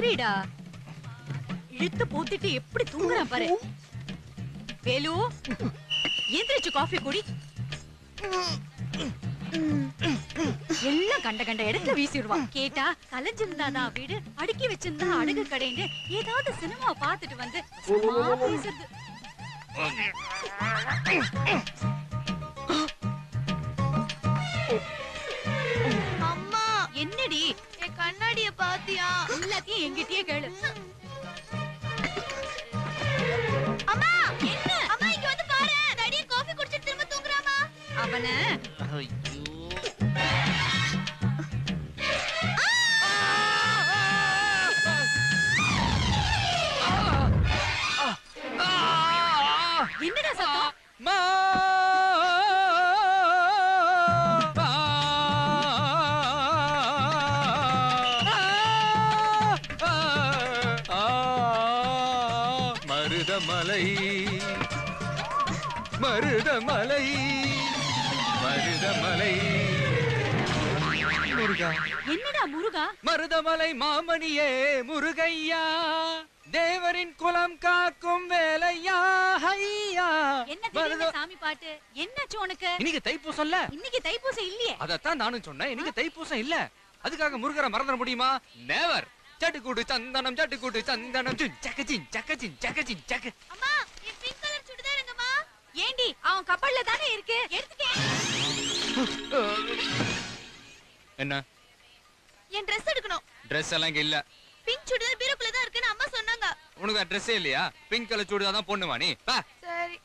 எந்திரிடா. இழுத்து போத்திட்டு எப்படி தூங்குறான் பாரு. வேலு, எந்திரிச்சு காஃபி குடி. எல்லாம் கண்ட கண்ட இடத்துல வீசிடுவான். கேட்டா கலைஞ்சிருந்தாதான் வீடு, அடுக்கி வச்சிருந்தா அடகு கடைன்னு ஏதாவது சினிமா பாத்துட்டு வந்து பேசுறது. அம்மா, என்னடி என் கண்ணாடிய பாத்தியா? எல்லாத்தையும் எங்கிட்டயே கேளு. அம்மா, என்ன? அம்மா இங்க வந்து பாரு. டாடி காபி குடிச்சிட்டு திரும்ப தூங்குறாமா? அவன என்னடா சத்தம்? மருதமலை மருதமலை மருதமலை முருகா. என்னடா முருகா? மருதமலை மாமணியே முருகையா, தேவரின் குலம் காக்கும் வேலையா. என்ன திடீர்னு சாமி பாட்டு? என்னாச்சு உனக்கு? இன்னைக்கு தைப்பூசம் இல்ல? இன்னைக்கு தைப்பூசம் இல்லையே. அதத்தான் நானும் சொன்னேன். இன்னைக்கு தைப்பூசம் இல்ல, அதுக்காக முருகரை மறந்துட முடியுமா? நேவர். சட்டுக்கூட்டு சந்தனம் சட்டுக்கூட்டு சந்தனம் சக்கச்சின் சக்கச்சின் சக்கச்சின் சக்க. அம்மா, என் பிங்க் கலர் சுடிதார் எங்கம்மா? ஏண்டி, அவன் கப்பல்ல தானே இருக்கு, எடுத்துக்கே. என்ன? என் Dress எடுக்கணும். Dress எல்லாம் இங்க இல்ல. பிங்க் சுடிதார் பீரோக்குள்ள தான் இருக்குன்னு அம்மா சொன்னாங்க. உனக்கு ட்ரெஸ்ஸே இல்லையா? பிங்க் கலர் சுடிதார் தான் பொண்ணுமா நீ? வா. சரி.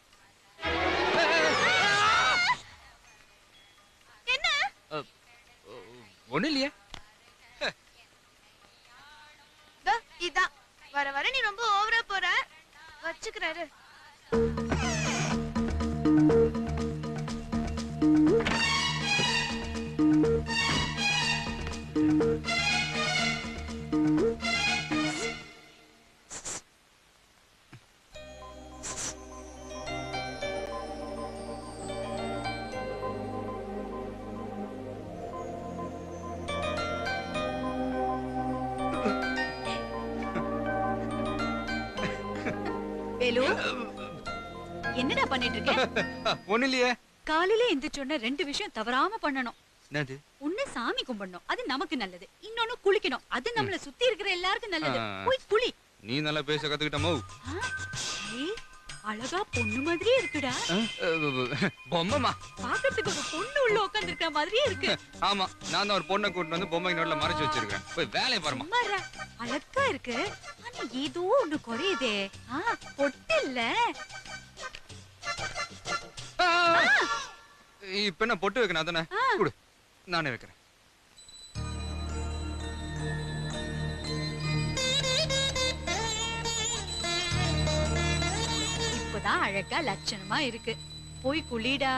என்ன? ஒண்ணு இல்லையே. இதான் வர வர நீ ரொம்ப ஓவரா போற. வச்சுக்கிறாரு. வேலு, என்னடா பண்ணிட்டு இருக்க? ஒண்ணு இல்லையே. காலையில எந்திரிச்சோன்னா 2 விஷயம் தவறாம பண்ணணும். என்னது? ஒண்ணு சாமி கும்பிடணும், அது நமக்கு நல்லது. இன்னொன்னு குளிக்கணும், அது நம்மள சுத்தி இருக்கிற எல்லாருக்கும் நல்லது. போய் குளி. நீ நல்லா பேச கத்துக்கிட்டமோ. அழகா பொண்ணு மாதிரியே இருக்குடா. பொம்மைமா. பாக்கிறதுக்கு ஒரு பொண்ணு உள்ள உட்கார்ந்து இருக்கிற மாதிரியே இருக்கு. ஆமா, நான் தான் ஒரு பொண்ணை கூட்டிட்டு வந்து பொம்மை நோட்ல மறைச்சு வச்சிருக்கேன். போய் வேலையை பாருமா. அழகா இருக்கு, ஆனா ஏதோ ஒண்ணு குறையுதே. பொட்டு இல்ல. இப்ப என்ன பொட்டு வைக்கணும் அதானே? குடு, நானே வைக்கிறேன். இப்பதான் அழகா லட்சணமா இருக்கு. போய் குளிடா.